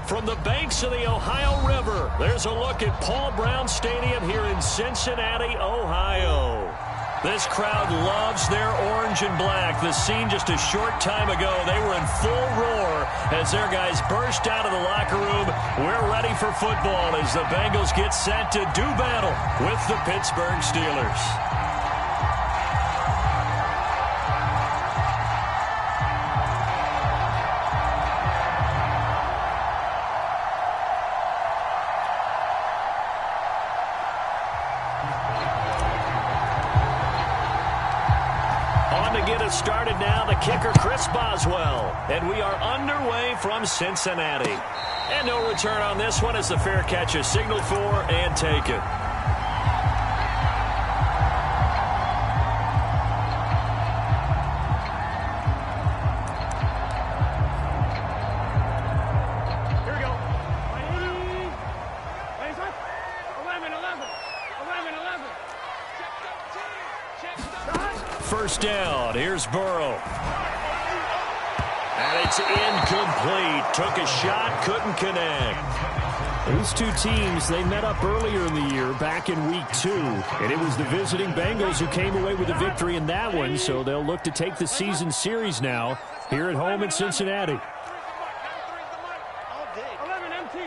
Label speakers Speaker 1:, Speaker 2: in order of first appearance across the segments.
Speaker 1: From the banks of the Ohio River, there's a look at Paul Brown Stadium here in Cincinnati, Ohio. This crowd loves their orange and black. The scene just a short time ago, they were in full roar as their guys burst out of the locker room. We're ready for football as the Bengals get set to do battle with the Pittsburgh Steelers. Started now, the kicker, Chris Boswell. And we are underway from Cincinnati. And no return on this one as the fair catch is signaled for and taken.
Speaker 2: Here we go. 11.
Speaker 1: First down. Here's Burrow. And it's incomplete. Took a shot, couldn't connect.
Speaker 3: These two teams, they met up earlier in the year, back in Week 2. And it was the visiting Bengals who came away with the victory in that one, so they'll look to take the season series now here at home in Cincinnati.
Speaker 2: 11 MT.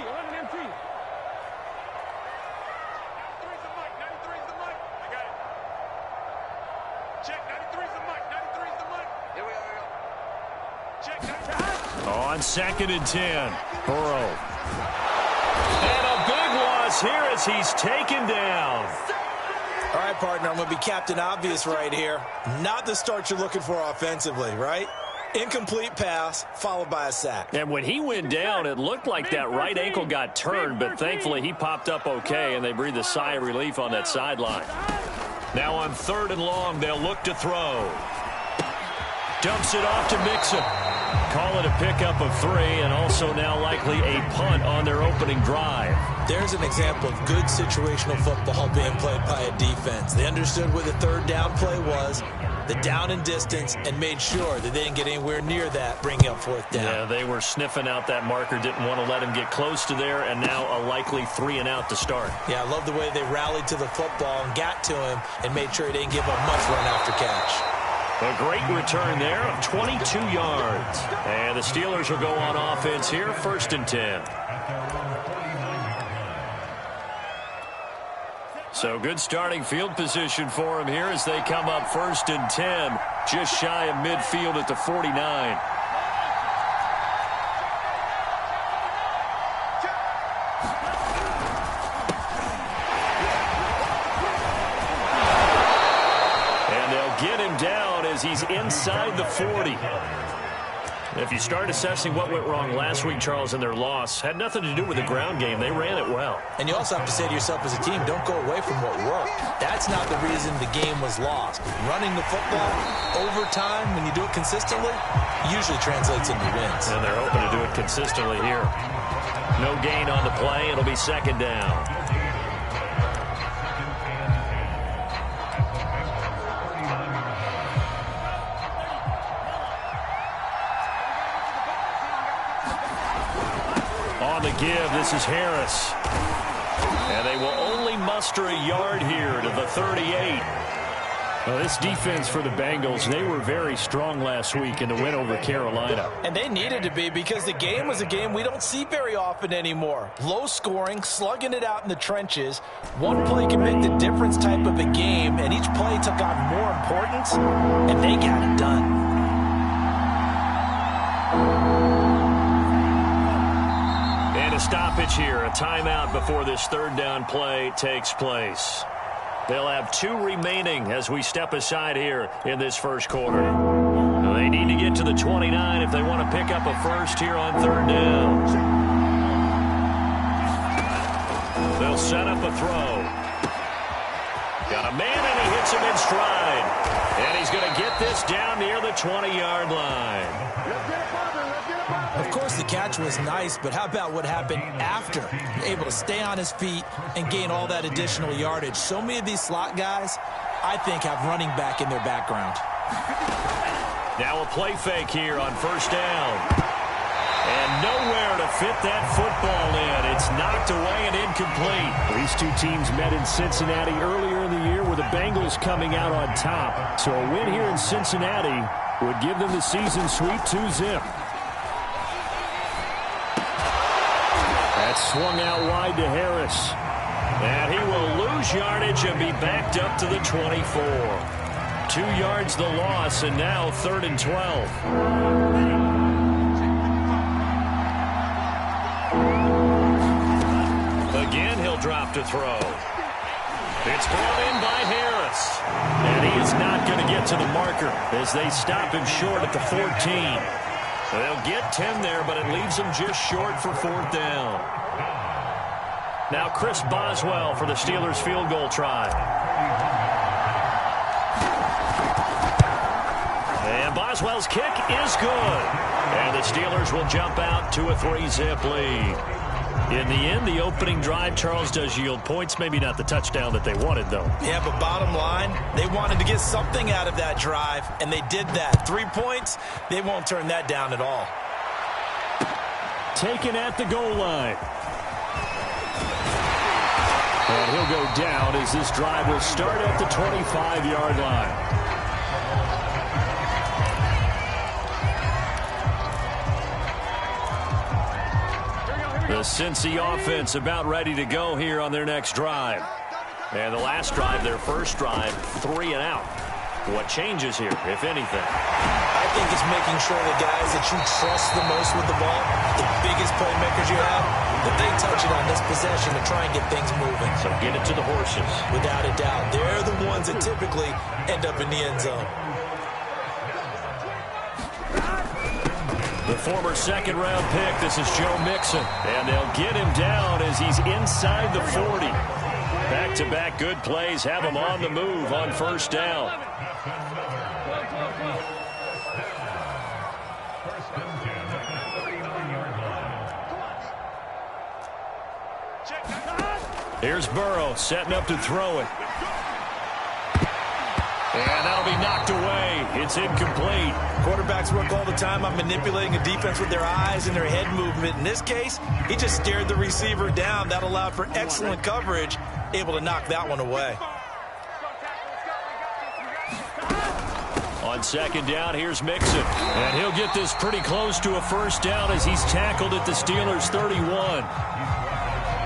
Speaker 1: On 2nd and 10, Burrow. And a big loss here as he's taken down.
Speaker 4: All right, partner, I'm going to be Captain Obvious right here. Not the start you're looking for offensively, right? Incomplete pass followed by a sack.
Speaker 1: And when he went down, it looked like that right ankle got turned, but thankfully he popped up okay, and they breathed a sigh of relief on that sideline. Now on 3rd and long, they'll look to throw. Dumps it off to Mixon. Call it a pickup of 3, and also now likely a punt on their opening drive.
Speaker 4: There's an example of good situational football being played by a defense. They understood where the 3rd down play was, the down and distance, and made sure that they didn't get anywhere near that, bringing up 4th down.
Speaker 1: Yeah, they were sniffing out that marker, didn't want to let him get close to there, and now a likely 3 and out to start.
Speaker 4: Yeah, I love the way they rallied to the football and got to him and made sure he didn't give up much run after catch.
Speaker 1: A great return there of 22 yards. And the Steelers will go on offense here, 1st and 10. So good starting field position for him here as they come up 1st and 10, just shy of midfield at the 49. And they'll get him down. He's inside the 40. If you start assessing what went wrong last week, Charles, in their loss, had nothing to do with the ground game. They ran it well.
Speaker 4: And you also have to say to yourself as a team, don't go away from what worked. That's not the reason the game was lost. Running the football over time, when you do it consistently, usually translates into wins.
Speaker 1: And they're hoping to do it consistently here. No gain on the play. It'll be 2nd down. On the give, this is Harris. And they will only muster a yard here to the 38.
Speaker 3: Well, this defense for the Bengals, they were very strong last week in the win over Carolina.
Speaker 4: And they needed to be because the game was a game we don't see very often anymore. Low scoring, slugging it out in the trenches. One play can make the difference type of a game, and each play took on more importance, and they got it done.
Speaker 1: And a stoppage here, a timeout before this 3rd down play takes place. They'll have 2 remaining as we step aside here in this 1st quarter. They need to get to the 29 if they want to pick up a first here on 3rd down. They'll set up a throw. Got a man and he hits him in stride. And he's going to get this down near the 20-yard line.
Speaker 4: Of course, the catch was nice, but how about what happened after? Able to stay on his feet and gain all that additional yardage. So many of these slot guys, I think, have running back in their background.
Speaker 1: Now a play fake here on 1st down. And nowhere to fit that football in. It's knocked away and incomplete.
Speaker 3: These two teams met in Cincinnati earlier in the year with the Bengals coming out on top. So a win here in Cincinnati would give them the season sweep 2-zip. That's swung out wide to Harris.
Speaker 1: And he will lose yardage and be backed up to the 24. 2 yards the loss, and now 3rd and 12. Again, he'll drop to throw. It's brought in by Harris. And he is not going to get to the marker as they stop him short at the 14. They'll get 10 there, but it leaves them just short for 4th down. Now Chris Boswell for the Steelers field goal try. And Boswell's kick is good. And the Steelers will jump out to a 3-zip lead. In the end, the opening drive, Charles, does yield points. Maybe not the touchdown that they wanted, though.
Speaker 4: Yeah, but bottom line, they wanted to get something out of that drive, and they did that. 3 points, they won't turn that down at all.
Speaker 3: Taken at the goal line. And he'll go down as this drive will start at the 25-yard line.
Speaker 1: The Cincy offense about ready to go here on their next drive. And the last drive, their first drive, 3 and out. What changes here, if anything?
Speaker 4: I think it's making sure the guys that you trust the most with the ball, the biggest playmakers you have, that they touch it on this possession to try and get things moving.
Speaker 1: So get it to the horses.
Speaker 4: Without a doubt. They're the ones that typically end up in the end zone.
Speaker 1: The former second-round pick, this is Joe Mixon. And they'll get him down as he's inside the 40. Back-to-back good plays have him on the move on 1st down. Here's Burrow setting up to throw it. And that'll be knocked away. It's incomplete.
Speaker 4: Quarterbacks work all the time on manipulating a defense with their eyes and their head movement. In this case, he just stared the receiver down. That allowed for excellent coverage, able to knock that one away.
Speaker 1: On 2nd down, here's Mixon. And he'll get this pretty close to a 1st down as he's tackled at the Steelers' 31.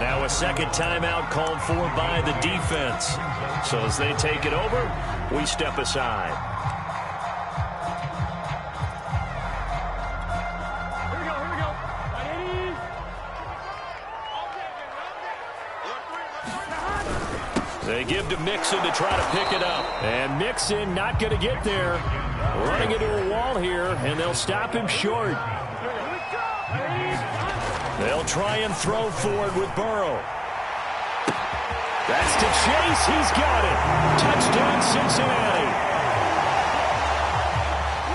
Speaker 1: Now a second timeout called for by the defense. So as they take it over, we step aside. They give to Mixon to try to pick it up.
Speaker 3: And Mixon not going to get there. Running into a wall here, and they'll stop him short.
Speaker 1: They'll try and throw forward with Burrow.
Speaker 3: That's to Chase. He's got it. Touchdown, Cincinnati.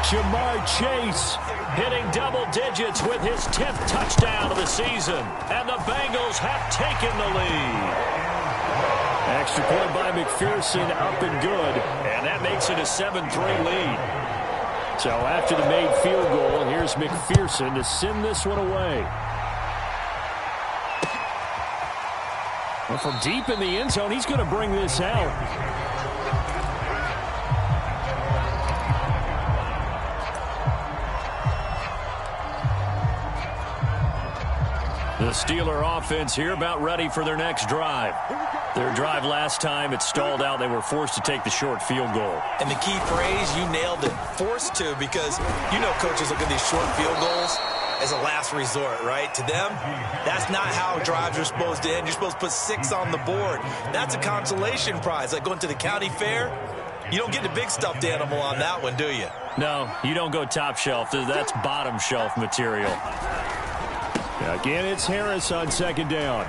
Speaker 3: Jamar Chase
Speaker 1: hitting double digits with his 10th touchdown of the season. And the Bengals have taken the lead.
Speaker 3: Extra point by McPherson, up and good.
Speaker 1: And that makes it a 7-3 lead.
Speaker 3: So after the made field goal, here's McPherson to send this one away. Well, from deep in the end zone, he's going to bring this out.
Speaker 1: The Steeler offense here about ready for their next drive. Their drive last time, it stalled out. They were forced to take the short field goal.
Speaker 4: And the key phrase, you nailed it, forced to, because you know coaches look at these short field goals as a last resort, right? To them, that's not how drives are supposed to end. You're supposed to put 6 on the board. That's a consolation prize. Like going to the county fair, you don't get the big stuffed animal on that one, do you?
Speaker 1: No, you don't go top shelf. That's bottom shelf material.
Speaker 3: Again, it's Harris on 2nd down.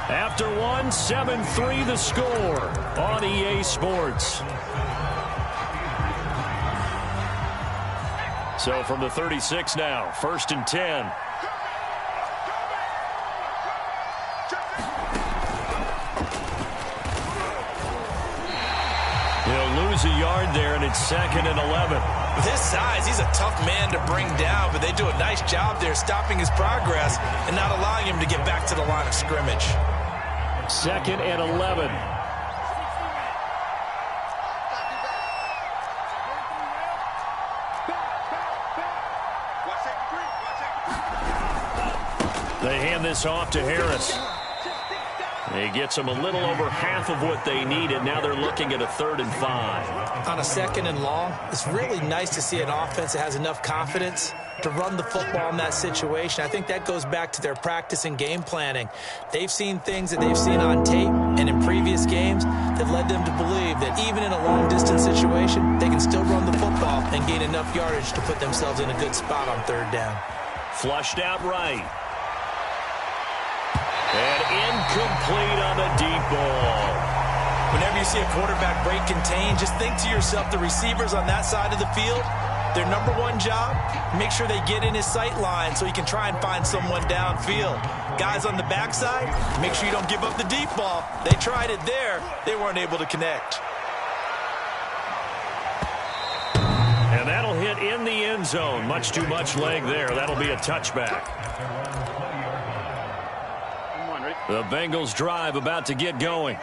Speaker 1: After one, 7-3 the score on EA Sports. So from the 36 now, 1st and 10. He'll lose a yard there, and it's 2nd and 11.
Speaker 4: With his size, he's a tough man to bring down, but they do a nice job there stopping his progress and not allowing him to get back to the line of scrimmage.
Speaker 3: 2nd and 11. They hand this off to Harris. He gets them a little over half of what they needed. Now they're looking at a 3rd and 5.
Speaker 4: On a 2nd and long, it's really nice to see an offense that has enough confidence to run the football in that situation. I think that goes back to their practice and game planning. They've seen things that they've seen on tape and in previous games that led them to believe that even in a long-distance situation, they can still run the football and gain enough yardage to put themselves in a good spot on 3rd down.
Speaker 1: Flushed out right. And incomplete on the deep ball.
Speaker 4: Whenever you see a quarterback break contain, just think to yourself, the receivers on that side of the field, their number one job, make sure they get in his sight line so he can try and find someone downfield. Guys on the backside, make sure you don't give up the deep ball. They tried it there. They weren't able to connect.
Speaker 1: And that'll hit in the end zone. Much too much leg there. That'll be a touchback. The Bengals drive about to get going.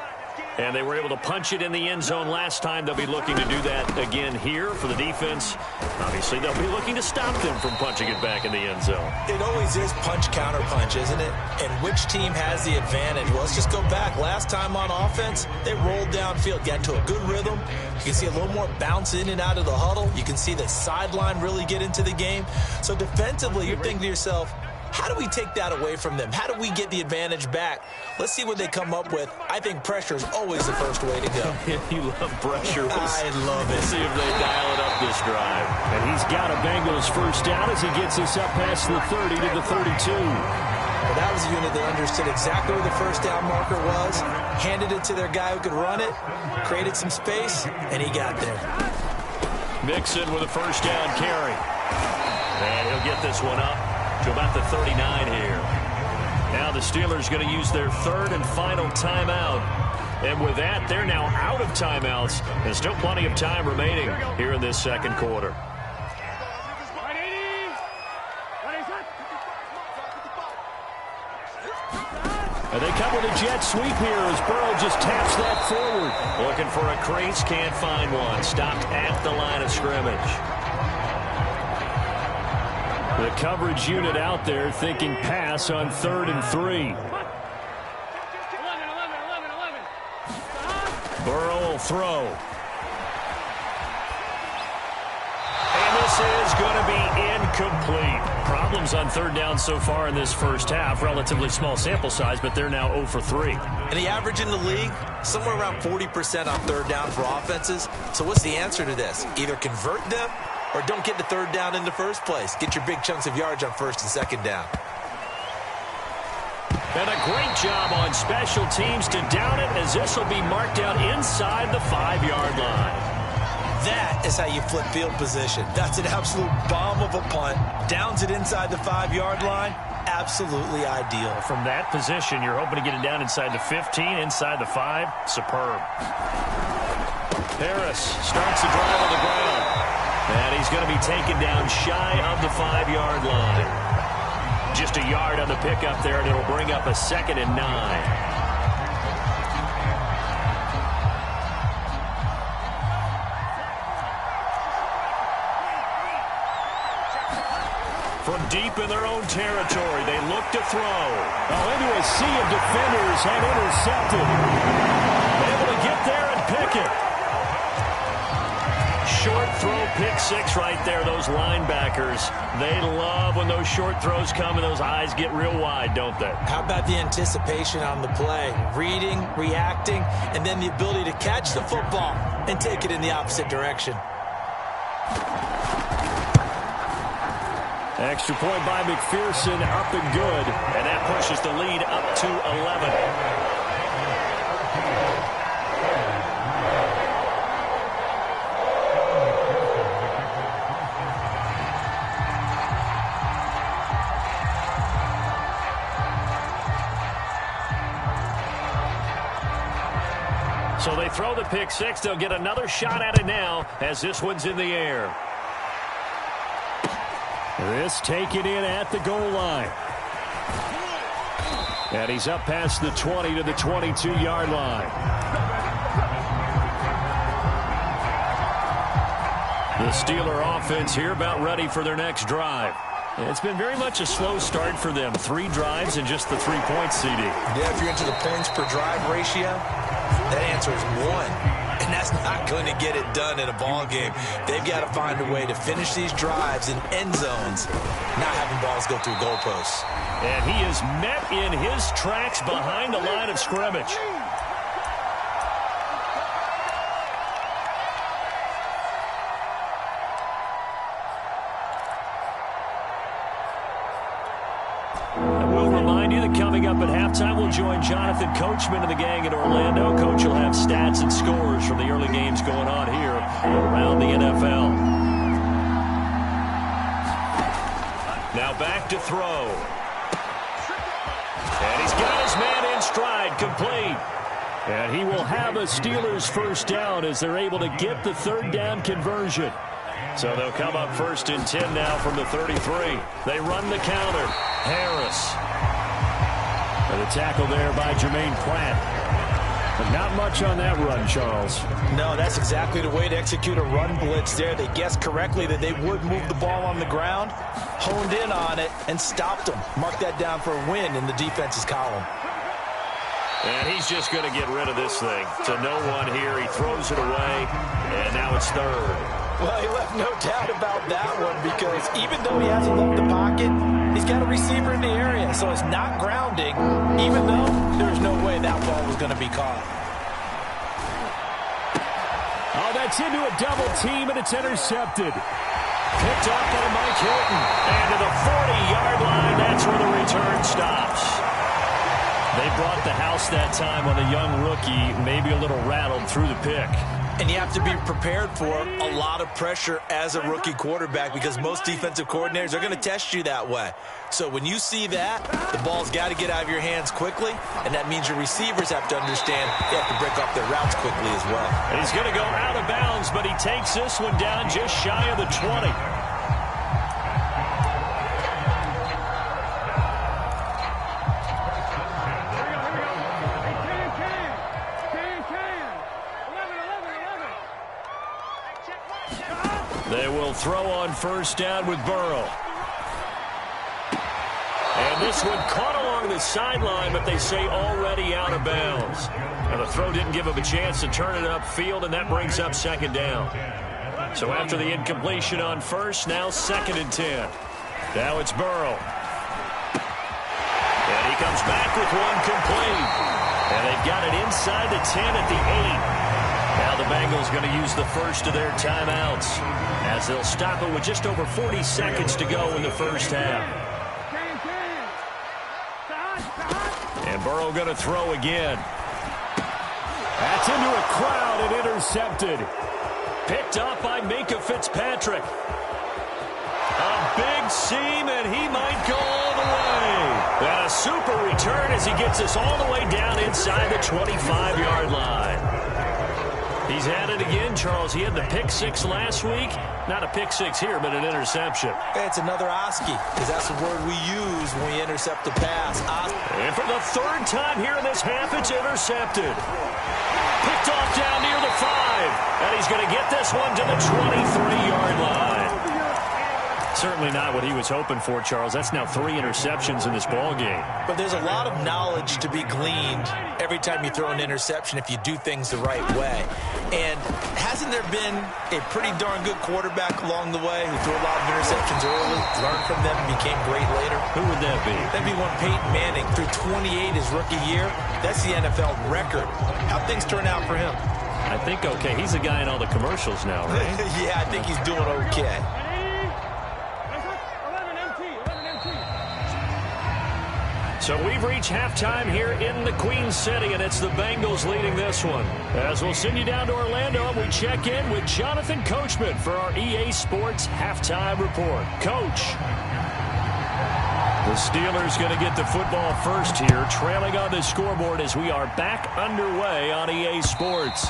Speaker 1: And they were able to punch it in the end zone last time. They'll be looking to do that again here for the defense. Obviously, they'll be looking to stop them from punching it back in the end zone.
Speaker 4: It always is punch-counter-punch, isn't it? And which team has the advantage? Well, let's just go back. Last time on offense, they rolled downfield, got into a good rhythm. You can see a little more bounce in and out of the huddle. You can see the sideline really get into the game. So defensively, you're thinking to yourself, how do we take that away from them? How do we get the advantage back? Let's see what they come up with. I think pressure is always the first way to go.
Speaker 1: You love pressure.
Speaker 4: I love it.
Speaker 1: Let's see if they dial it up this drive.
Speaker 3: And he's got a Bengals first down as he gets us up past the 30 to the 32.
Speaker 4: Well, that was a unit that understood exactly where the first down marker was, handed it to their guy who could run it, created some space, and he got there.
Speaker 1: Mixon with a first down carry. And he'll get this one up to about the 39 here. Now the Steelers going to use their 3rd and final timeout. And with that, they're now out of timeouts. There's still plenty of time remaining here in this 2nd quarter.
Speaker 3: And they come with a jet sweep here as Burrow just taps that forward.
Speaker 1: Looking for a crease, can't find one. Stopped at the line of scrimmage.
Speaker 3: The coverage unit out there thinking pass on 3rd and 3.
Speaker 2: 11.
Speaker 3: Burrow will throw.
Speaker 1: And this is going to be incomplete.
Speaker 3: Problems on 3rd down so far in this first half. Relatively small sample size, but they're now 0 for 3.
Speaker 4: And the average in the league, somewhere around 40% on 3rd down for offenses. So what's the answer to this? Either convert them or don't get the 3rd down in the first place. Get your big chunks of yards on 1st and 2nd down.
Speaker 1: And a great job on special teams to down it, as this will be marked out inside the 5-yard line.
Speaker 4: That is how you flip field position. That's an absolute bomb of a punt. Downs it inside the 5-yard line. Absolutely ideal.
Speaker 3: From that position, you're hoping to get it down inside the 15, inside the 5. Superb.
Speaker 1: Harris starts the drive on the ground. And he's going to be taken down shy of the 5-yard line. Just a yard on the pickup there, and it'll bring up a 2nd and 9. From deep in their own territory, they look to throw.
Speaker 3: Oh, into a sea of defenders and intercepted.
Speaker 1: Able to get there and pick it. Short throw, pick 6 right there. Those linebackers, they love when those short throws come and those eyes get real wide, don't they?
Speaker 4: How about the anticipation on the play? Reading, reacting, and then the ability to catch the football and take it in the opposite direction.
Speaker 3: Extra point by McPherson, up and good.
Speaker 1: And that pushes the lead up to 11. So they throw the pick 6. They'll get another shot at it now as this one's in the air.
Speaker 3: This taken in at the goal line. And he's up past the 20 to the 22-yard line. The Steeler offense here about ready for their next drive. It's been very much a slow start for them. 3 drives and just the 3 points, CD.
Speaker 4: Yeah, if you're into the points per drive ratio, that answer is 1. And that's not going to get it done in a ball game. They've got to find a way to finish these drives in end zones, not having balls go through goalposts.
Speaker 3: And he is met in his tracks behind the line of scrimmage. Coming up at halftime, we'll join Jonathan Coachman and the gang in Orlando. Coach will have stats and scores from the early games going on here around the NFL. Now back to throw. And he's got his man in stride, complete. And he will have a Steelers first down as they're able to get the third down conversion. So they'll come up 1st and 10 now from the 33. They run the counter. Harris. And the tackle there by Jermaine Pratt. But not much on that run, Charles.
Speaker 4: No, that's exactly the way to execute a run blitz there. They guessed correctly that they would move the ball on the ground, honed in on it, and stopped them. Mark that down for a win in the defense's column.
Speaker 3: And he's just going to get rid of this thing. To no one here. He throws it away, and now it's 3rd.
Speaker 4: Well, he left no doubt about that one because even though he hasn't left the pocket, he's got a receiver in the area, so it's not grounding, even though there's no way that ball was going to be caught.
Speaker 3: Oh, that's into a double team, and it's intercepted. Picked up by Mike Hilton. And to the 40-yard line, that's where the return stops. They brought the house that time on the young rookie, maybe a little rattled through the pick.
Speaker 4: And you have to be prepared for a lot of pressure as a rookie quarterback because most defensive coordinators are going to test you that way. So when you see that, the ball's got to get out of your hands quickly, and that means your receivers have to understand they have to break off their routes quickly as well.
Speaker 3: And he's going to go out of bounds, but he takes this one down just shy of the 20. They will throw on 1st down with Burrow. And this one caught along the sideline, but they say already out of bounds. And the throw didn't give him a chance to turn it upfield, and that brings up 2nd down. So after the incompletion on 1st, now 2nd and 10. Now it's Burrow. And he comes back with one complete. And they've got it inside the 10 at the 8. Now the Bengals going to use the first of their timeouts as they'll stop it with just over 40 seconds to go in the first half. And Burrow going to throw again. That's into a crowd and intercepted. Picked up by Minka Fitzpatrick. A big seam, and he might go all the way. And a super return as he gets us all the way down inside the 25-yard line. He's had it again, Charles. He had the pick 6 last week. Not a pick 6 here, but an interception.
Speaker 4: It's another Oski, because that's the word we use when we intercept the pass.
Speaker 3: And for the 3rd time here in this half, it's intercepted. Picked off down near the 5. And he's going to get this one to the 23-yard line. Certainly not what he was hoping for, Charles. That's now 3 interceptions in this ball game.
Speaker 4: But there's a lot of knowledge to be gleaned every time you throw an interception if you do things the right way. And hasn't there been a pretty darn good quarterback along the way who threw a lot of interceptions early, learned from them, and became great later?
Speaker 3: Who would that be?
Speaker 4: That'd be one Peyton Manning. Threw 28 his rookie year. That's the NFL record. How'd things turn out for him?
Speaker 3: I think okay. He's the guy in all the commercials now, right?
Speaker 4: Yeah, I think he's doing okay.
Speaker 3: So we've reached halftime here in the Queen City, and it's the Bengals leading this one. As we'll send you down to Orlando, and we check in with Jonathan Coachman for our EA Sports Halftime Report. Coach. The Steelers going to get the football first here, trailing on the scoreboard as we are back underway on EA Sports.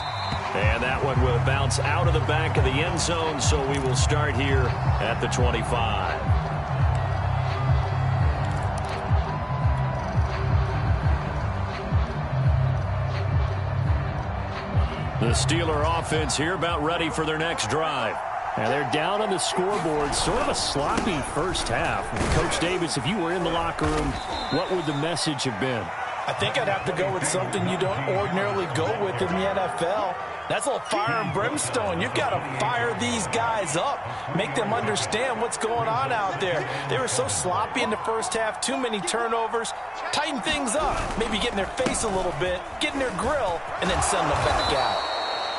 Speaker 3: And that one will bounce out of the back of the end zone, so we will start here at the 25.
Speaker 1: The Steeler offense here about ready for their next drive.
Speaker 3: And they're down on the scoreboard. Sort of a sloppy first half. Coach Davis, if you were in the locker room, what would the message have been?
Speaker 4: I think I'd have to go with something you don't ordinarily go with in the NFL. That's a little fire and brimstone. You've got to fire these guys up. Make them understand what's going on out there. They were so sloppy in the first half. Too many turnovers. Tighten things up. Maybe get in their face a little bit. Get in their grill. And then send them back out.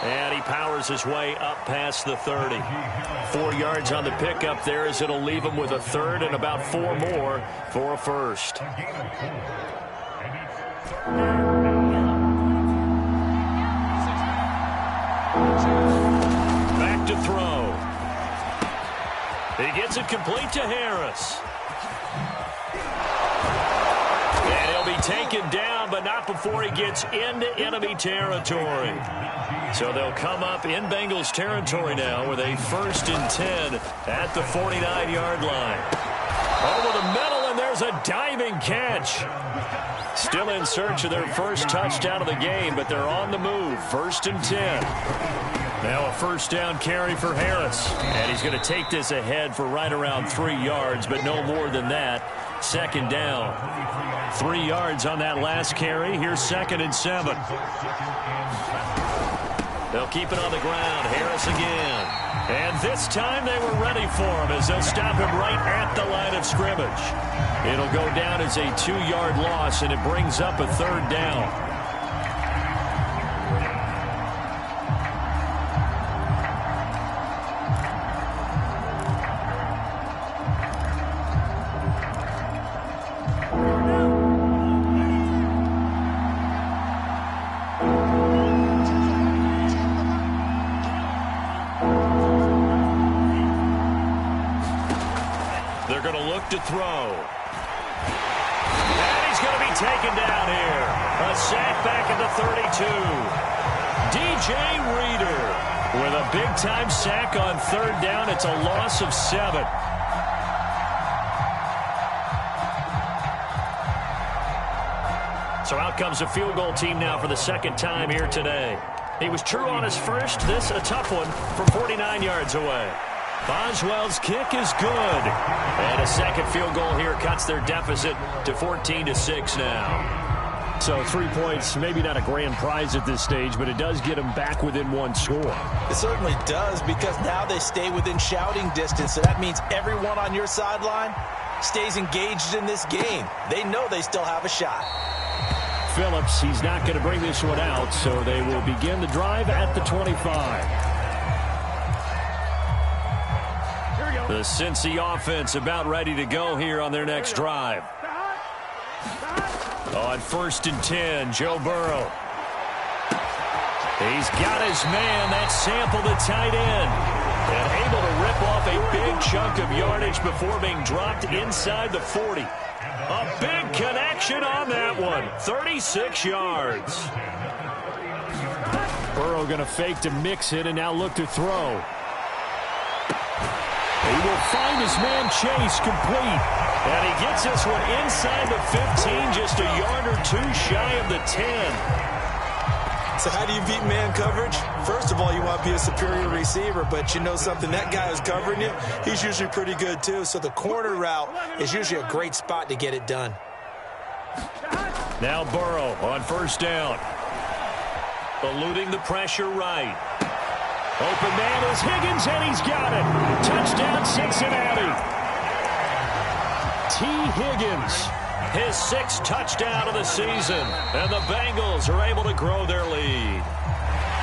Speaker 1: And he powers his way up past the 30. 4 yards on the pickup there as it'll leave him with a third and about 4 more for a first. Back to throw. He gets it complete to Harris. And he'll be taken down, but not before he gets into enemy territory. So they'll come up in Bengals territory now with a 1st and 10 at the 49-yard line. Over the middle, and there's a diving catch. Still in search of their first touchdown of the game, but they're on the move. 1st and 10. Now a first down carry for Harris. And he's going to take this ahead for right around 3 yards, but no more than that. 2nd down. 3 yards on that last carry. Here's 2nd and 7. They'll keep it on the ground. Harris again. And this time they were ready for him as they'll stop him right at the line of scrimmage. It'll go down as a 2-yard loss, and it brings up a 3rd down. To throw. And he's going to be taken down here. A sack back at the 32. DJ Reader with a big-time sack on 3rd down. It's a loss of 7. So out comes a field goal team now for the 2nd time here today. He was true on his first. This a tough one from 49 yards away. Boswell's kick is good. And a 2nd field goal here cuts their deficit to 14-6 now.
Speaker 3: So 3 points, maybe not a grand prize at this stage, but it does get them back within 1 score.
Speaker 4: It certainly does, because now they stay within shouting distance. So that means everyone on your sideline stays engaged in this game. They know they still have a shot.
Speaker 3: Phillips, he's not going to bring this one out, so they will begin the drive at the 25.
Speaker 1: The Cincy offense about ready to go here on their next drive. On 1st and 10, Joe Burrow. He's got his man. That's Sample, the tight end. And able to rip off a big chunk of yardage before being dropped inside the 40. A big connection on that one. 36 yards.
Speaker 3: Burrow going to fake to mix it and now look to throw. He will find his man Chase complete. And he gets this one inside the 15, just a yard or 2 shy of the 10.
Speaker 5: So how do you beat man coverage? First of all, you want to be a superior receiver, but you know something, that guy who's covering you, he's usually pretty good too. So the corner route is usually a great spot to get it done.
Speaker 1: Now Burrow on 1st down. Eluding the pressure right. Open man is Higgins, and he's got it. Touchdown, Cincinnati. T. Higgins, his 6th touchdown of the season. And the Bengals are able to grow their lead.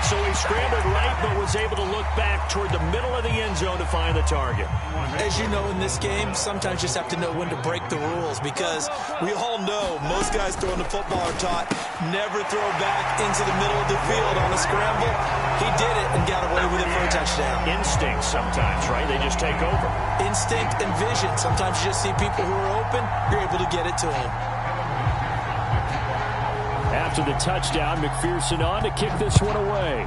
Speaker 1: So he scrambled right, but was able to look back toward the middle of the end zone to find the target.
Speaker 5: As you know, in this game, sometimes you just have to know when to break the rules, because we all know most guys throwing the football are taught never throw back into the middle of the field on a scramble. He did it and got away with it for a touchdown.
Speaker 1: Instinct sometimes, right? They just take over.
Speaker 5: Instinct and vision. Sometimes you just see people who are open, you're able to get it to them.
Speaker 3: After the touchdown, McPherson on to kick this one away.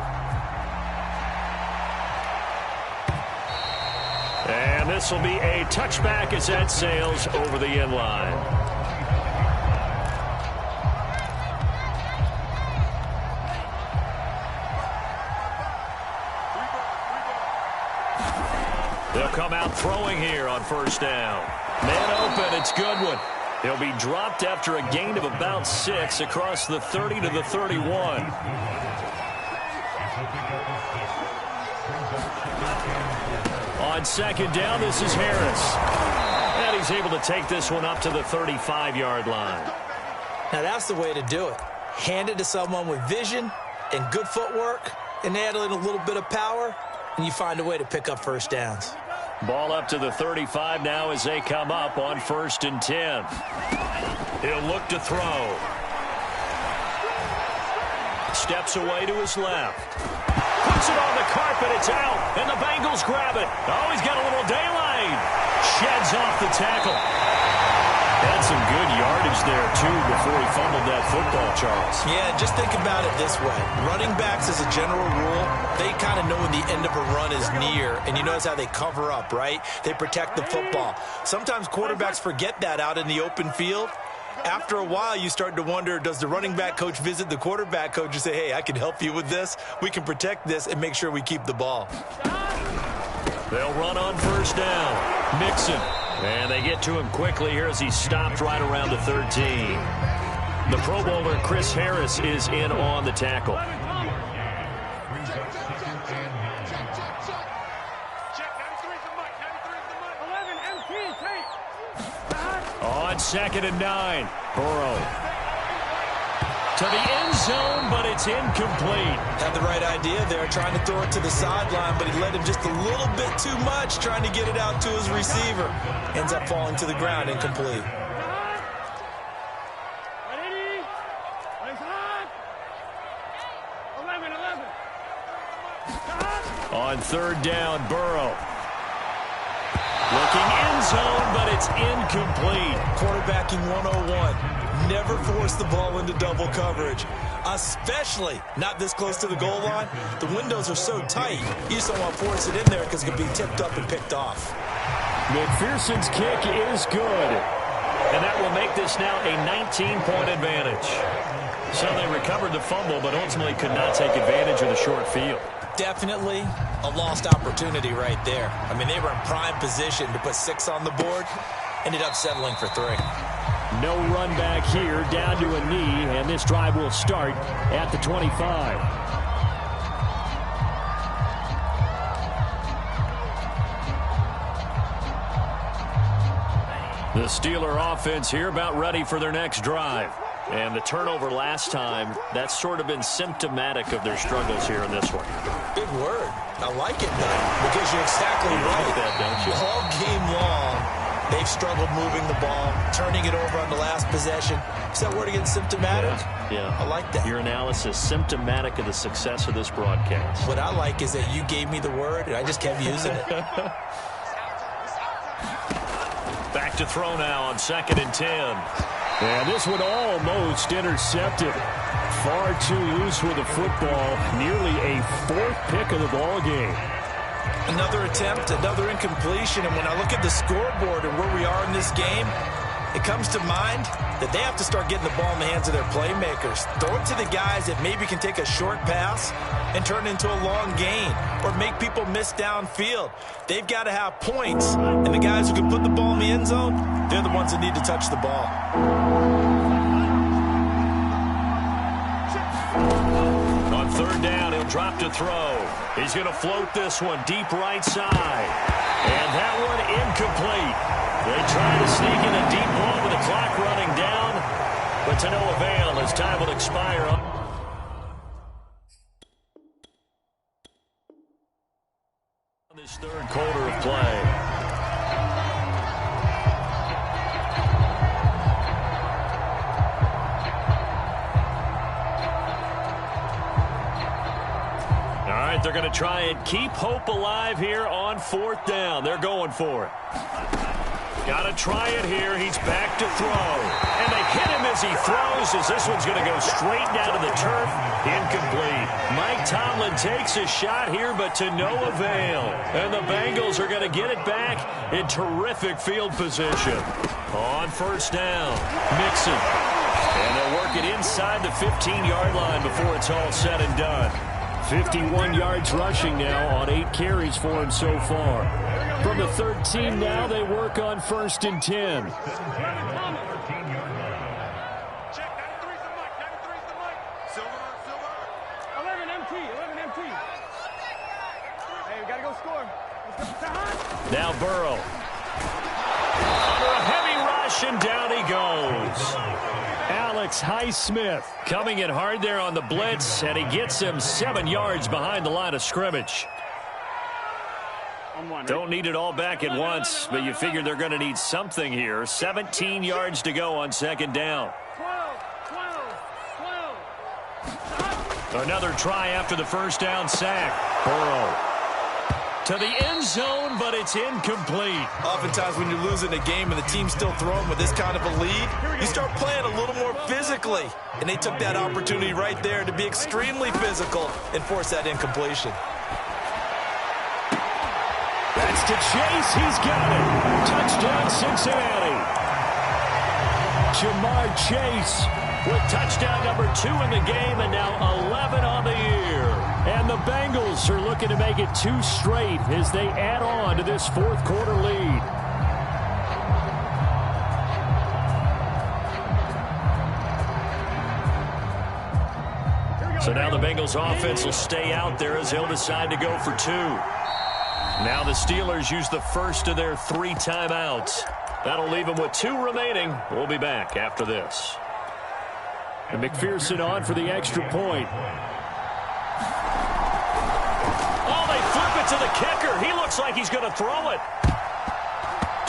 Speaker 1: And this will be a touchback as that sails over the end line. come out throwing here on first down. Man open, it's Goodwin. He'll be dropped after a gain of about 6 across the 30 to the 31. On second down, this is Harris. And he's able to take this one up to the 35-yard line.
Speaker 5: Now that's the way to do it. Hand it to someone with vision and good footwork, and add in a little bit of power, and you find a way to pick up first downs.
Speaker 1: Ball up to the 35 now as they come up on 1st and 10. He'll look to throw. Steps away to his left. Puts it on the carpet. It's out. And the Bengals grab it. Oh, he's got a little daylight. Sheds off the tackle. Had some good yardage there, too, before he fumbled that football, Charles.
Speaker 5: Yeah, just think about it this way. Running backs, as a general rule, they kind of know when the end of a run is near, and you notice how they cover up, right? They protect the football. Sometimes quarterbacks forget that out in the open field. After a while, you start to wonder, does the running back coach visit the quarterback coach and say, hey, I can help you with this. We can protect this and make sure we keep the ball.
Speaker 1: They'll run on first down. Mixon. And they get to him quickly here as he's stopped right around the 13. The Pro Bowler, Chris Harris, is in on the tackle. On 2nd and 9, Burrow. To the end zone, but it's incomplete.
Speaker 5: Had the right idea there, trying to throw it to the sideline, but he led him just a little bit too much, trying to get it out to his receiver. Ends up falling to the ground, incomplete.
Speaker 1: On 3rd down, Burrow. Looking end zone, but it's incomplete.
Speaker 5: Quarterbacking 101. Never force the ball into double coverage, especially not this close to the goal line. The windows are so tight, you just don't want to force it in there because it could be tipped up and picked off.
Speaker 1: McPherson's kick is good. And that will make this now a 19-point advantage. So they recovered the fumble, but ultimately could not take advantage of the short field.
Speaker 5: Definitely a lost opportunity right there. I mean, they were in prime position to put 6 on the board. Ended up settling for 3.
Speaker 3: No run back here, down to a knee, and this drive will start at the 25.
Speaker 1: The Steeler offense here about ready for their next drive. And the turnover last time, that's sort of been symptomatic of their struggles here in this one.
Speaker 5: Big word. I like it, though, because you're exactly right.
Speaker 1: Like that, don't you?
Speaker 5: All game long, they've struggled moving the ball, turning it over on the last possession. Is that word again, symptomatic?
Speaker 1: Yeah.
Speaker 5: I like that.
Speaker 1: Your analysis, symptomatic of the success of this broadcast.
Speaker 5: What I like is that you gave me the word, and I just kept using it.
Speaker 1: Back to throw now on 2nd and 10.
Speaker 3: And this one almost intercepted. Far too loose with the football. Nearly a 4th pick of the ball game.
Speaker 5: Another attempt, another incompletion, and when I look at the scoreboard and where we are in this game, it comes to mind that they have to start getting the ball in the hands of their playmakers. Throw it to the guys that maybe can take a short pass and turn it into a long gain or make people miss downfield. They've got to have points, and the guys who can put the ball in the end zone, they're the ones that need to touch the ball.
Speaker 1: On 3rd down, he'll drop to throw. He's going to float this one deep right side. And that one incomplete. They try to sneak in a deep ball with the clock running down, but to no avail as time will expire on this 3rd quarter of play. All right, they're going to try and keep hope alive here on 4th down. They're going for it. Got to try it here. He's back to throw. And they hit him as he throws, as this one's going to go straight down to the turf. Incomplete. Mike Tomlin takes a shot here, but to no avail. And the Bengals are going to get it back in terrific field position. On 1st down, Mixon. And they'll work it inside the 15-yard line before it's all said and done.
Speaker 3: 51 yards rushing now on 8 carries for him so far. From the 13 now, they work on 1st and 10.
Speaker 2: 11 MT. 11 MT. Hey, we got to go score.
Speaker 1: Now Burrow. Under a heavy rush, and down he goes.
Speaker 3: Alex Highsmith
Speaker 1: Coming in hard there on the blitz, and he gets him 7 yards behind the line of scrimmage. Don't need it all back at once, but you figure they're going to need something here. 17 yards to go on 2nd down.
Speaker 2: 12.
Speaker 1: Another try after the 1st down sack. Burrow to the end zone, but it's incomplete.
Speaker 5: Oftentimes when you're losing a game and the team's still throwing with this kind of a lead, you start playing a little more physically. And they took that opportunity right there to be extremely physical and force that incompletion.
Speaker 3: That's to Chase. He's got it. Touchdown, Cincinnati. Jamar Chase
Speaker 1: with touchdown number 2 in the game, and now 11 on the year.
Speaker 3: And the Bengals are looking to make it 2 straight as they add on to this 4th quarter lead.
Speaker 1: So now the Bengals offense will stay out there as they'll decide to go for 2. Now the Steelers use the first of their 3 timeouts. That'll leave them with 2 remaining. We'll be back after this.
Speaker 3: And McPherson on for the extra point.
Speaker 1: Oh, they flip it to the kicker. He looks like he's going to throw it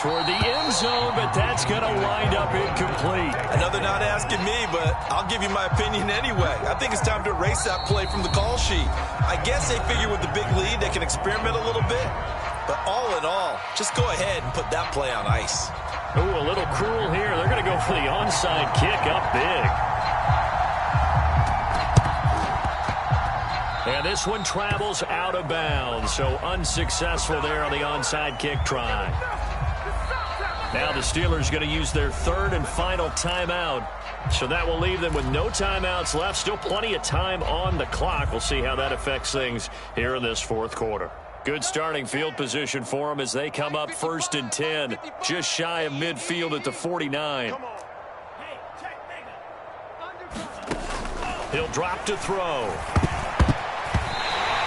Speaker 1: toward the end zone, but that's going to wind up incomplete.
Speaker 5: I know they're not asking me, but I'll give you my opinion anyway. I think it's time to erase that play from the call sheet. I guess they figure with the big lead they can experiment a little bit. But all in all, just go ahead and put that play on ice.
Speaker 1: Ooh, a little cruel here. They're going to go for the onside kick up big. And this one travels out of bounds, so unsuccessful there on the onside kick try. Now the Steelers going to use their 3rd and final timeout. So that will leave them with no timeouts left. Still plenty of time on the clock. We'll see how that affects things here in this 4th quarter. Good starting field position for them as they come up 1st and 10. Just shy of midfield at the 49. He'll drop to throw.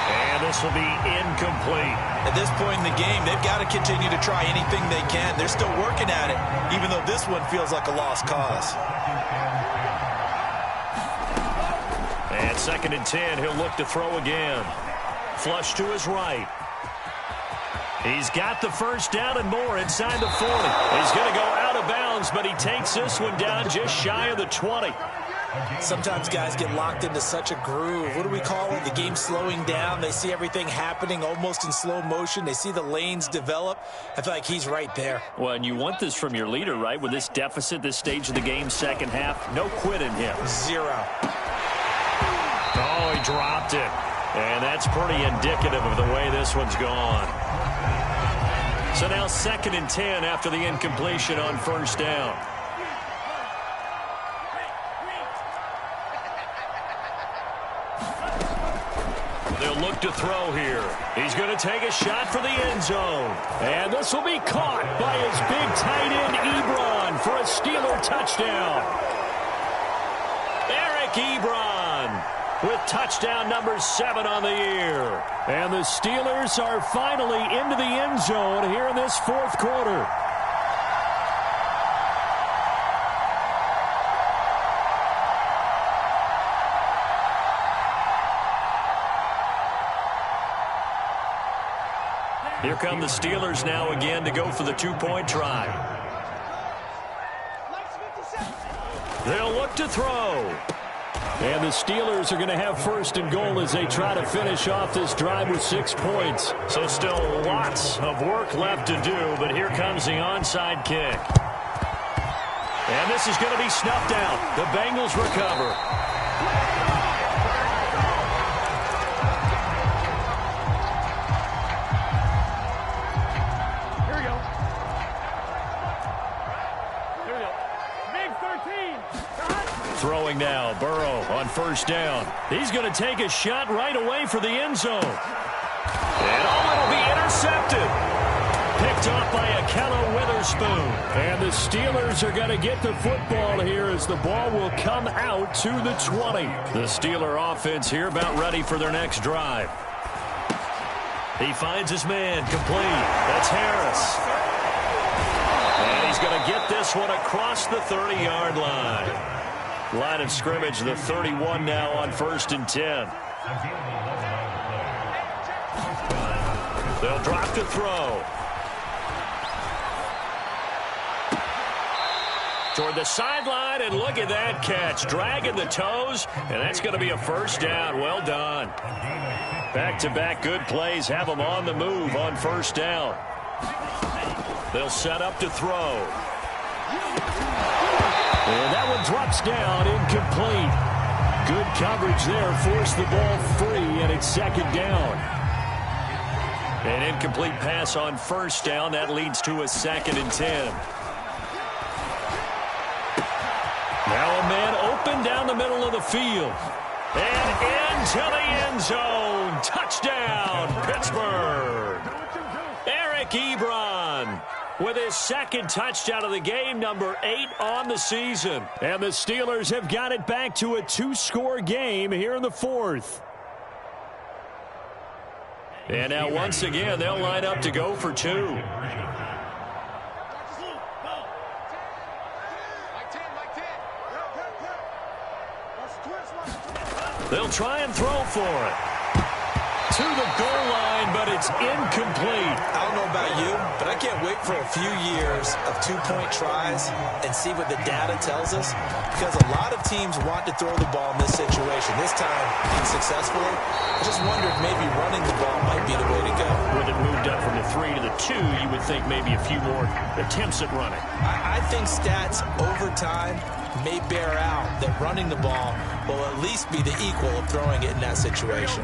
Speaker 1: And this will be incomplete.
Speaker 5: At this point in the game, they've got to continue to try anything they can. They're still working at it, even though this one feels like a lost cause.
Speaker 1: And 2nd and 10, he'll look to throw again. Flush to his right. He's got the 1st down and more inside the 40. He's going to go out of bounds, but he takes this one down just shy of the 20.
Speaker 4: Sometimes guys get locked into such a groove. What do we call it? The game's slowing down. They see everything happening almost in slow motion. They see the lanes develop. I feel like he's right there.
Speaker 1: Well, and you want this from your leader, right? With this deficit, this stage of the game, 2nd half, no quit in him.
Speaker 4: 0.
Speaker 1: Oh, he dropped it. And that's pretty indicative of the way this one's gone. So now 2nd and 10 after the incompletion on 1st down. They'll look to throw here. He's going to take a shot for the end zone.
Speaker 3: And this will be caught by his big tight end, Ebron, for a Steeler touchdown.
Speaker 1: Eric Ebron with touchdown number 7 on the year.
Speaker 3: And the Steelers are finally into the end zone here in this 4th quarter.
Speaker 1: Here come the Steelers now again to go for the 2-point try. They'll look to throw.
Speaker 3: And the Steelers are going to have 1st and goal as they try to finish off this drive with 6 points.
Speaker 1: So still lots of work left to do, but here comes the onside kick. And this is going to be snuffed out. The Bengals recover. Throwing now, Burrow on 1st down. He's going to take a shot right away for the end zone. And it'll be intercepted. picked off by Akello Witherspoon.
Speaker 3: And the Steelers are going to get the football here as the ball will come out to the 20.
Speaker 1: The Steeler offense here about ready for their next drive. He finds his man complete. That's Harris. And he's going to get this one across the 30-yard line. Line of scrimmage, the 31 now on 1st and 10. They'll drop to throw. Toward the sideline, and look at that catch. Dragging the toes, and that's going to be a first down. Well done. Back-to-back good plays have them on the move on 1st down. They'll set up to throw.
Speaker 3: And that one drops down, incomplete. Good coverage there, forced the ball free, and it's 2nd down.
Speaker 1: An incomplete pass on 1st down. That leads to a 2nd and 10. Now a man open down the middle of the field. And into the end zone. Touchdown, Pittsburgh. Eric Ebron with his 2nd touchdown of the game, number 8 on the season.
Speaker 3: And the Steelers have got it back to a 2-score game here in the 4th.
Speaker 1: And now once again, they'll line up to go for 2. They'll try and throw for it. To the goal line, but it's incomplete.
Speaker 5: I don't know about you, but I can't wait for a few years of 2-point tries and see what the data tells us, because a lot of teams want to throw the ball in this situation. This time, unsuccessfully. I just wonder if maybe running the ball might be the way to go.
Speaker 1: With it moved up from the 3 to the 2, you would think maybe a few more attempts at running.
Speaker 5: I think stats over time may bear out that running the ball will at least be the equal of throwing it in that situation.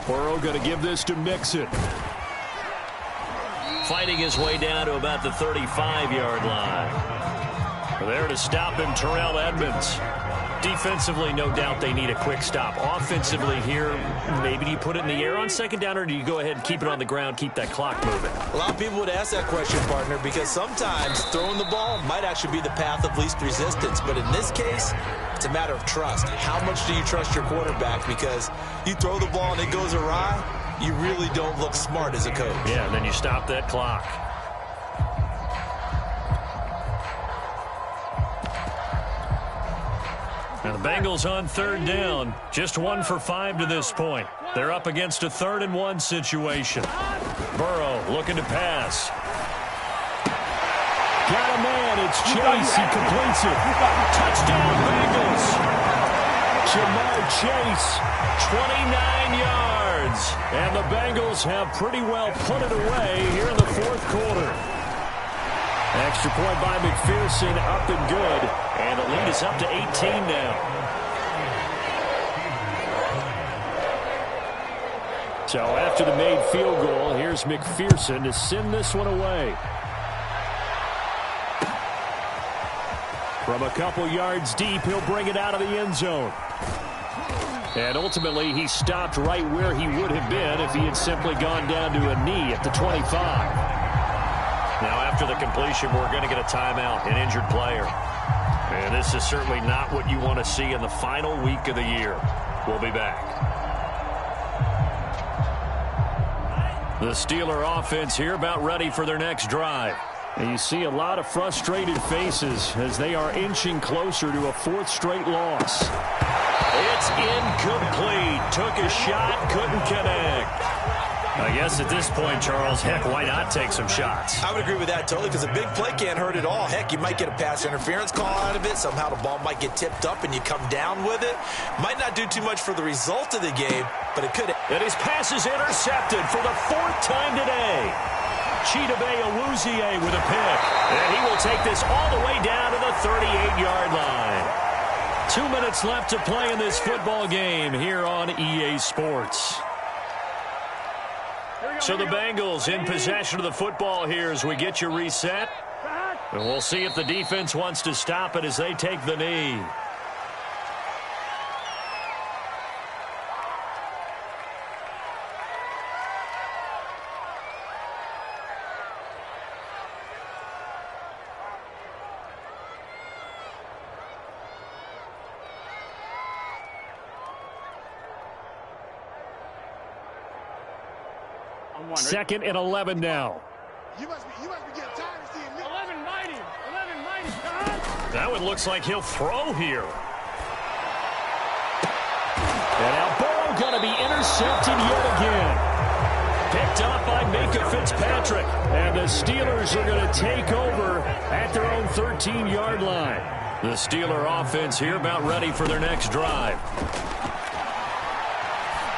Speaker 3: Burrow going to give this to Mixon.
Speaker 1: Fighting his way down to about the 35-yard line. There to stop him, Terrell Edmonds. Defensively, no doubt they need a quick stop. Offensively here, maybe do you put it in the air on 2nd down, or do you go ahead and keep it on the ground, keep that clock moving?
Speaker 5: A lot of people would ask that question, partner, because sometimes throwing the ball might actually be the path of least resistance. But in this case, it's a matter of trust. How much do you trust your quarterback? Because you throw the ball and it goes awry, you really don't look smart as a coach.
Speaker 1: Yeah, and then you stop that clock. Now the Bengals on 3rd down. Just 1 for 5 to this point. They're up against a 3rd and 1 situation. Burrow looking to pass.
Speaker 3: Got a man. It's Chase. He completes it.
Speaker 1: Touchdown, Bengals.
Speaker 3: Jamar Chase.
Speaker 1: 29 yards.
Speaker 3: And the Bengals have pretty well put it away here in the 4th quarter. Extra point by McPherson, up and good.
Speaker 1: And the lead is up to 18 now.
Speaker 3: So after the made field goal, here's McPherson to send this one away. From a couple yards deep, he'll bring it out of the end zone. And ultimately, he stopped right where he would have been if he had simply gone down to a knee at the 25.
Speaker 1: Now, after the completion, we're going to get a timeout, an injured player. And this is certainly not what you want to see in the final week of the year. We'll be back. The Steeler offense here about ready for their next drive.
Speaker 3: And you see a lot of frustrated faces as they are inching closer to a 4th straight loss.
Speaker 1: It's incomplete. Took a shot, couldn't connect. I guess at this point, Charles, heck, why not take some shots?
Speaker 5: I would agree with that totally, because a big play can't hurt at all. Heck, you might get a pass interference call out of it. Somehow the ball might get tipped up and you come down with it. Might not do too much for the result of the game, but it could.
Speaker 1: And his pass is intercepted for the 4th time today. Chidobe Awuzie with a pick. And he will take this all the way down to the 38-yard line. 2 minutes left to play in this football game here on EA Sports. So the Bengals in possession of the football here as we get you reset. And we'll see if the defense wants to stop it as they take the knee.
Speaker 3: Second and 11 now.
Speaker 2: You must be getting tired of seeing me. 11 mighty.
Speaker 1: That one looks like he'll throw here.
Speaker 3: And now ball going to be intercepted yet again.
Speaker 1: Picked up by Minka Fitzpatrick.
Speaker 3: And the Steelers are going to take over at their own 13-yard line.
Speaker 1: The Steeler offense here about ready for their next drive.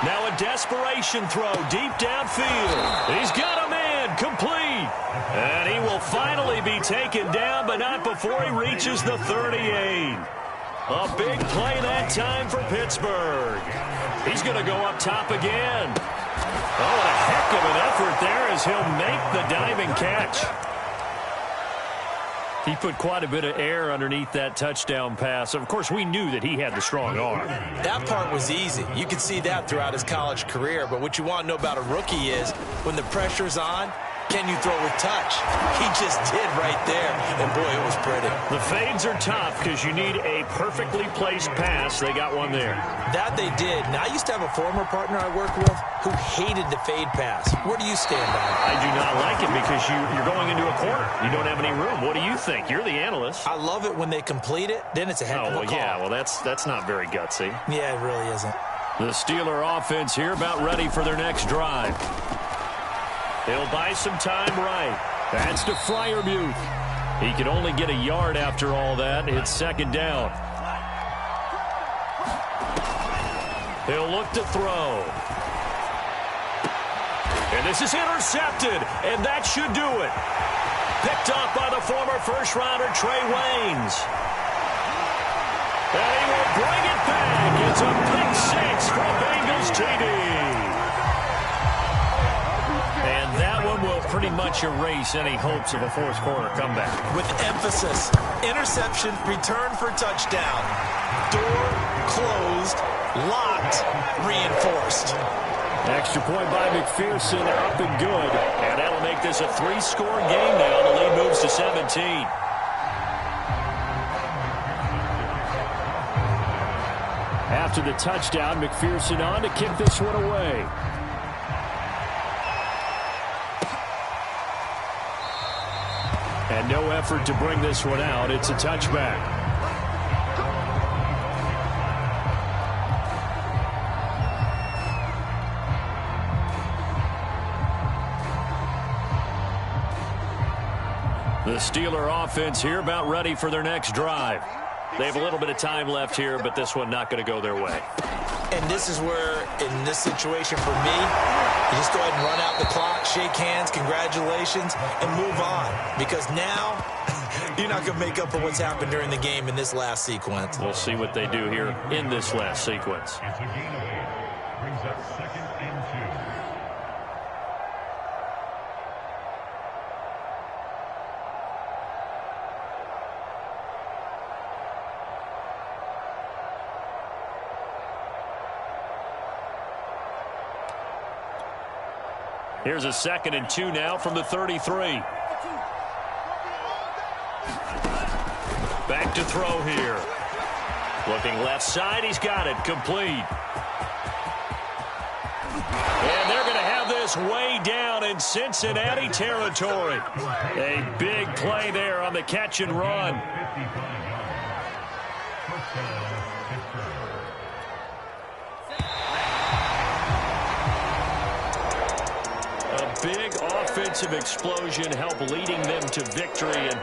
Speaker 1: Now a desperation throw deep downfield. He's got a man complete. And he will finally be taken down, but not before he reaches the 38. A big play that time for Pittsburgh. He's going to go up top again. Oh, a heck of an effort there as he'll make the diving catch. He put quite a bit of air underneath that touchdown pass. Of course, we knew that he had the strong arm.
Speaker 4: That part was easy. You could see that throughout his college career. But what you want to know about a rookie is when the pressure's on, can you throw with touch? He just did right there. And, boy, it was pretty.
Speaker 1: The fades are tough because you need a perfectly placed pass. They got one there.
Speaker 4: That they did. Now, I used to have a former partner I worked with who hated the fade pass. Where do you stand on it?
Speaker 1: I do not like it because you're going into a corner. You don't have any room. What do you think? You're the analyst.
Speaker 4: I love it when they complete it. Then it's a heck of a call.
Speaker 1: Yeah, well, that's not very gutsy.
Speaker 4: Yeah, it really isn't.
Speaker 1: The Steeler offense here about ready for their next drive. He'll buy some time right.
Speaker 3: That's to Freiermuth.
Speaker 1: He could only get a yard after all that. It's second down. He'll look to throw. And this is intercepted, and that should do it. Picked off by the former first-rounder Trey Waynes. And he will bring it back. It's a big 6 for Bengals TD. And that one will pretty much erase any hopes of a fourth-quarter comeback.
Speaker 4: With emphasis, interception, return for touchdown. Door closed, locked, reinforced.
Speaker 3: Extra point by McPherson, up and good.
Speaker 1: And that'll make this a 3-score game now. The lead moves to 17.
Speaker 3: After the touchdown, McPherson on to kick this one away. And no effort to bring this one out. It's a touchback.
Speaker 1: The Steeler offense here about ready for their next drive. They have a little bit of time left here, but this one not going to go their way.
Speaker 4: And this is where, in this situation for me, you just go ahead and run out the clock, shake hands, congratulations, and move on. Because now, you're not going to make up for what's happened during the game in this last sequence.
Speaker 1: We'll see what they do here in this last sequence.
Speaker 6: It's a gain of 8. Brings up 2nd and 2.
Speaker 1: Here's a 2nd and 2 now from the 33. Back to throw here. Looking left side, he's got it, complete. And they're going to have this way down in Cincinnati territory. A big play there on the catch and run. Big offensive explosion help leading them to victory. And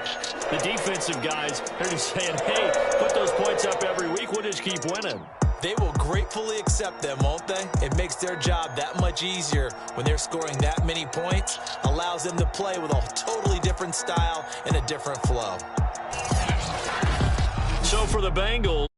Speaker 1: the defensive guys, they're just saying, hey, put those points up every week. We'll just keep winning.
Speaker 4: They will gratefully accept them, won't they? It makes their job that much easier when they're scoring that many points. Allows them to play with a totally different style and a different flow.
Speaker 1: So for the Bengals,